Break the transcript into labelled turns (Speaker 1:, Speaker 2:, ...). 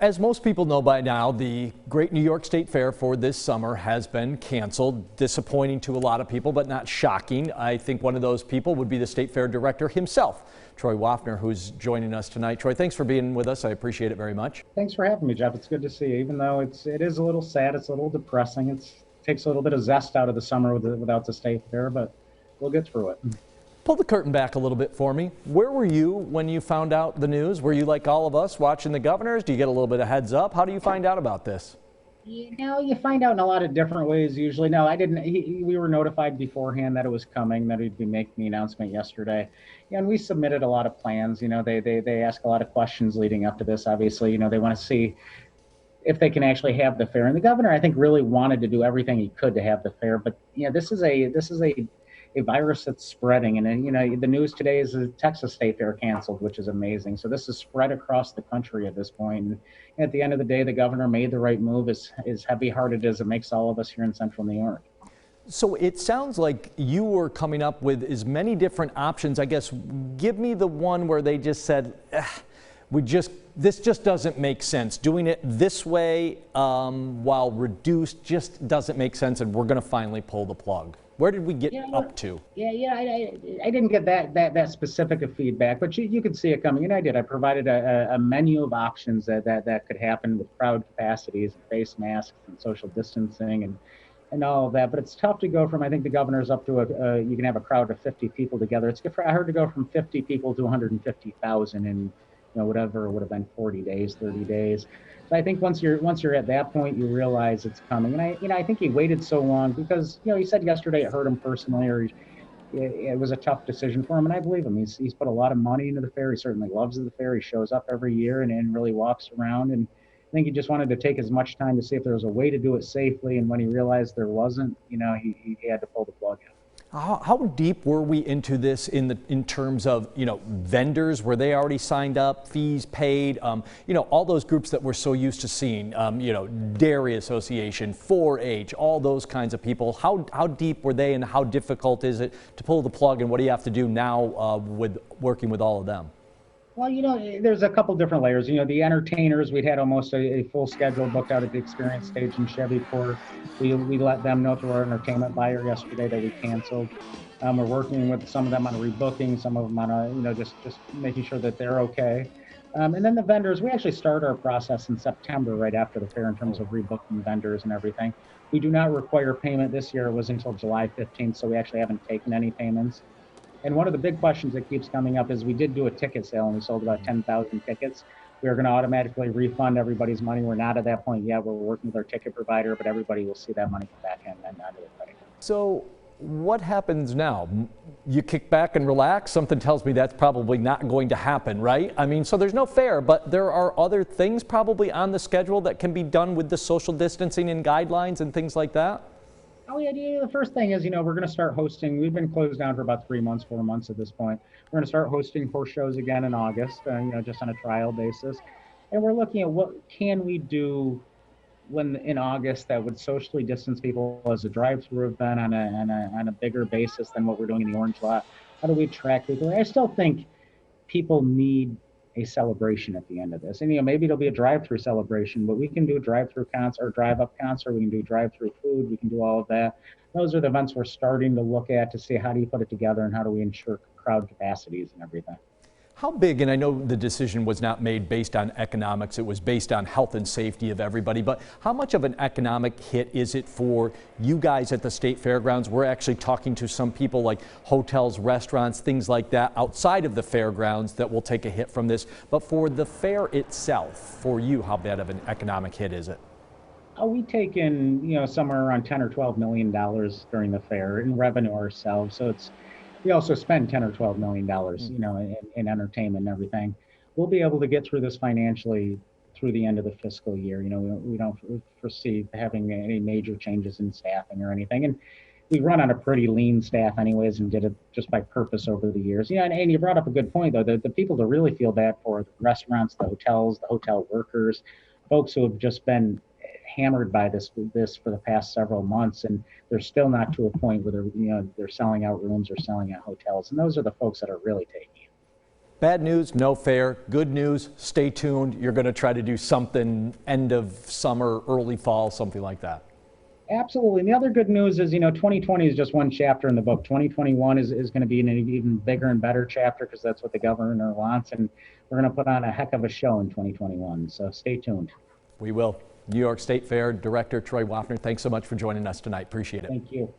Speaker 1: As most people know by now, the Great New York State Fair for this summer has been canceled. Disappointing to a lot of people, but not shocking. I think one of those people would be the State Fair director himself, Troy Waffner, who's joining us tonight. Troy, thanks for being with us. I appreciate it very much.
Speaker 2: Thanks for having me, Jeff. It's good to see you. Even though it is a little sad, it's a little depressing. It takes a little bit of zest out of the summer without the State Fair, but we'll get through it.
Speaker 1: Pull the curtain back a little bit for me. Where were you when you found out the news? Were you like all of us watching the governors? Do you get a little bit of heads up? How do you find out about this?
Speaker 2: You find out in a lot of different ways usually. No, I didn't. We were notified beforehand that it was coming, that he'd be making the announcement yesterday. And we submitted a lot of plans. They ask a lot of questions leading up to this. Obviously, they want to see if they can actually have the fair. And the governor, I think, really wanted to do everything he could to have the fair. But this is a virus that's spreading, and the news today is the Texas State Fair canceled, which is amazing. So this is spread across the country at this point. And at the end of the day, the governor made the right move, as heavy-hearted as it makes all of us here in Central New York.
Speaker 1: So it sounds like you were coming up with as many different options. I guess give me the one where they just said, this just doesn't make sense. Doing it this way while reduced just doesn't make sense, and we're going to finally pull the plug. Where did we get up to?
Speaker 2: I didn't get that specific of feedback, but you could see it coming, and I did. I provided a menu of options that could happen with crowd capacities, and face masks, and social distancing, and all of that. But it's tough to go from, I think the governor's up to you can have a crowd of 50 people together. It's good I heard to go from 50 people to 150,000 in whatever would have been 40 days, 30 days. So I think once you're at that point, you realize it's coming. And I think he waited so long because he said yesterday it hurt him personally, or it was a tough decision for him, and I believe him. He's put a lot of money into the fair. He certainly loves the fair. He shows up every year and really walks around. And I think he just wanted to take as much time to see if there was a way to do it safely. And when he realized there wasn't, he had to pull the plug in.
Speaker 1: How deep were we into this in terms of vendors? Were they already signed up, fees paid? All those groups that we're so used to seeing. Dairy Association, 4-H, all those kinds of people. How deep were they, and how difficult is it to pull the plug? And what do you have to do now with working with all of them?
Speaker 2: Well, there's a couple different layers. The entertainers, we'd had almost a full schedule booked out at the Experience Stage in Chevyport. We let them know through our entertainment buyer yesterday that we canceled. We're working with some of them on rebooking, some of them on just making sure that they're okay. And then the vendors, we actually start our process in September, right after the fair, in terms of rebooking vendors and everything. We do not require payment this year. It was until July 15th, so we actually haven't taken any payments. And one of the big questions that keeps coming up is we did do a ticket sale and we sold about 10,000 tickets. We are going to automatically refund everybody's money. We're not at that point yet. We're working with our ticket provider, but everybody will see that money come back in and not do it right.
Speaker 1: So what happens now? You kick back and relax? Something tells me that's probably not going to happen, right? So there's no fair, but there are other things probably on the schedule that can be done with the social distancing and guidelines and things like that?
Speaker 2: Oh, yeah, the first thing is, we're going to start hosting. We've been closed down for about 4 months at this point. We're going to start hosting horse shows again in August, just on a trial basis. And we're looking at what can we do in August that would socially distance people as a drive-through event on a bigger basis than what we're doing in the Orange Lot. How do we attract people? I still think people need a celebration at the end of this. And maybe it'll be a drive-through celebration, but we can do a drive-through concert or drive-up concert. We can do drive-through food. We can do all of that. Those are the events we're starting to look at to see how do you put it together and how do we ensure crowd capacities and everything.
Speaker 1: How big, and I know the decision was not made based on economics, it was based on health and safety of everybody, but how much of an economic hit is it for you guys at the State Fairgrounds? We're actually talking to some people like hotels, restaurants, things like that outside of the fairgrounds that will take a hit from this. But for the fair itself, for you, how bad of an economic hit is it?
Speaker 2: We take in, somewhere around $10 or $12 million during the fair in revenue ourselves. So we also spend $10 or $12 million, in entertainment and everything. We'll be able to get through this financially through the end of the fiscal year. We don't foresee having any major changes in staffing or anything. And we run on a pretty lean staff anyways, and did it just by purpose over the years. And you brought up a good point, though. The people to really feel bad for, the restaurants, the hotels, the hotel workers, folks who have just been hammered by this for the past several months, and they're still not to a point where they're selling out rooms or selling out hotels, and those are the folks that are really taking it.
Speaker 1: Bad news, no fair. Good news, stay tuned. You're going to try to do something end of summer, early fall, something like that.
Speaker 2: Absolutely. And the other good news is, 2020 is just one chapter in the book. 2021 is going to be an even bigger and better chapter because that's what the governor wants. And we're going to put on a heck of a show in 2021. So stay tuned.
Speaker 1: We will. New York State Fair Director Troy Waffner, thanks so much for joining us tonight. Appreciate it.
Speaker 2: Thank you.